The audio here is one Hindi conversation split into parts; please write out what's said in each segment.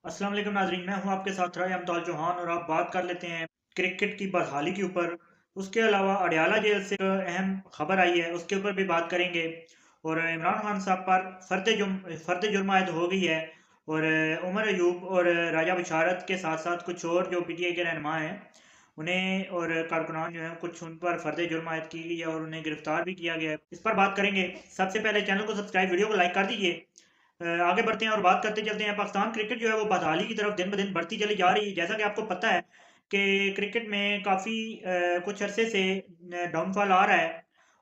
अस्सलाम वालेकुम नाज़रीन, मैं हूं आपके साथ राय अमताल चौहान और आप बात कर लेते हैं क्रिकेट की बदहाली के ऊपर। उसके अलावा अडयाला जेल से एक अहम खबर आई है, उसके ऊपर भी बात करेंगे। और इमरान खान साहब पर फर्द जुर्म आयद हो गई है। और उमर अयूब और राजा बशारत के साथ साथ कुछ और जो पीटीआई के रहनुमा हैं उन्हें और कारकुनान जो हैं कुछ उन पर फर्द जुर्म आयद की गई है और उन्हें गिरफ्तार भी किया गया है। इस पर बात करेंगे। सबसे पहले चैनल को सब्सक्राइब, वीडियो को लाइक कर दीजिए। आगे बढ़ते हैं और बात करते चलते हैं। पाकिस्तान क्रिकेट जो है वो बदहाली की तरफ दिन ब दिन बढ़ती चली जा रही है। जैसा कि आपको पता है कि क्रिकेट में काफ़ी कुछ अरसे से डाउनफॉल आ रहा है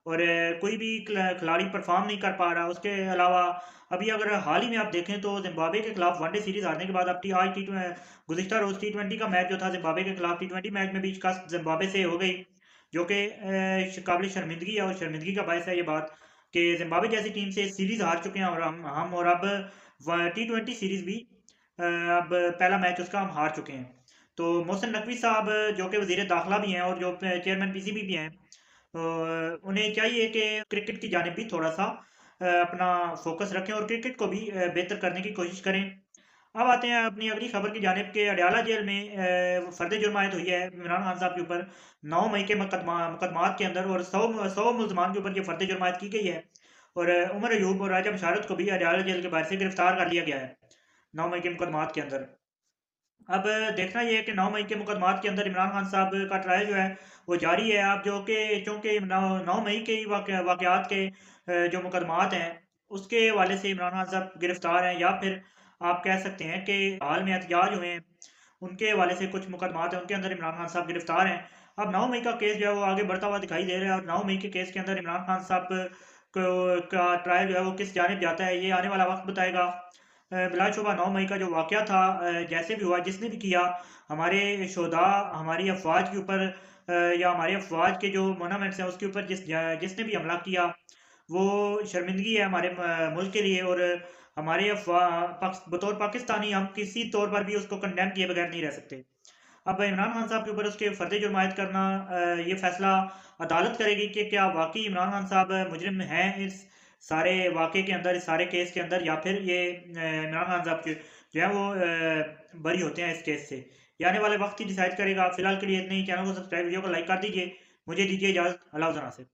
और कोई भी खिलाड़ी परफॉर्म नहीं कर पा रहा। उसके अलावा अभी अगर हाल ही में आप देखें तो जिम्बाब्वे के खिलाफ वनडे सीरीज हारने के बाद अब गुज़िश्ता रोज टी20 का मैच जो था जिम्बाब्वे के खिलाफ, टी20 मैच में भी शिकस्त जिम्बाब्वे से हो गई, जो कि काबिल शर्मिंदगी है। और शर्मिंदगी का बायस है ये बात कि जिम्बाब्वे जैसी टीम से सीरीज हार चुके हैं और हम और अब टी20 सीरीज भी अब पहला मैच उसका हम हार चुके हैं। तो मोहसिन नकवी साहब जो कि वजीर दाखिला भी हैं और जो चेयरमैन पीसीबी भी हैं, उन्हें चाहिए कि क्रिकेट की जानिब भी थोड़ा सा अपना फोकस रखें और क्रिकेट को भी बेहतर करने की कोशिश करें। अब आते हैं अपनी अगली खबर की जानिब के अडयाला जेल में फर्द जुर्मायत हुई है इमरान खान साहब के ऊपर 9 मई के मुकदमात के अंदर। और सौ मुलजमान के ऊपर ये फर्द जुर्मायत की गई है। और उमर अयूब और राजा बशारत को भी अडयाला जेल के बाहर से गिरफ्तार कर लिया गया है 9 मई के मुकदमात के अंदर। अब देखना ये है कि 9 मई के मुकदमात के अंदर इमरान खान साहब का ट्रायल जो है वो जारी है। अब जो कि चूँकि 9 मई के ही वाक़यात के जो मुकदमात हैं उसके हवाले से इमरान खान साहब गिरफ्तार हैं, या फिर आप कह सकते हैं कि हाल में एहतजाज हुए हैं उनके हवाले से कुछ मुकदमात हैं उनके अंदर इमरान खान साहब गिरफ्तार हैं। अब 9 मई का केस जो है वो आगे बढ़ता हुआ दिखाई दे रहा है और 9 मई के केस के अंदर इमरान खान साहब का ट्रायल जो है वो किस जानिब जाता है ये आने वाला वक्त बताएगा। बिलाशुबा 9 मई का जो वाक़या था, जैसे भी हुआ जिसने भी किया, हमारे शोधा, हमारी अफ़वाज के ऊपर या हमारी अफ़वाज के जो मोनामेंट्स हैं उसके ऊपर जिसने भी हमला किया वो शर्मिंदगी है हमारे मुल्क के लिए। और हमारे बतौर पाकिस्तानी हम किसी तौर पर भी उसको कंडेम किए बगैर नहीं रह सकते। अब इमरान खान साहब के ऊपर उसके फर्द जुर्मायत करना, ये फैसला अदालत करेगी कि क्या वाकई इमरान खान साहब मुजरिम हैं इस सारे वाक़े के अंदर, इस सारे केस के अंदर, या फिर ये इमरान खान साहब जो है वो बरी होते हैं इस केस से। ये आने वाले वक्त ही डिसाइड करेगा। फिलहाल के लिए इतने ही। चैनल को सब्सक्राइब, वीडियो को लाइक कर दीजिए। मुझे दीजिए इजाज़त। अल्लाह हाफ़िज़।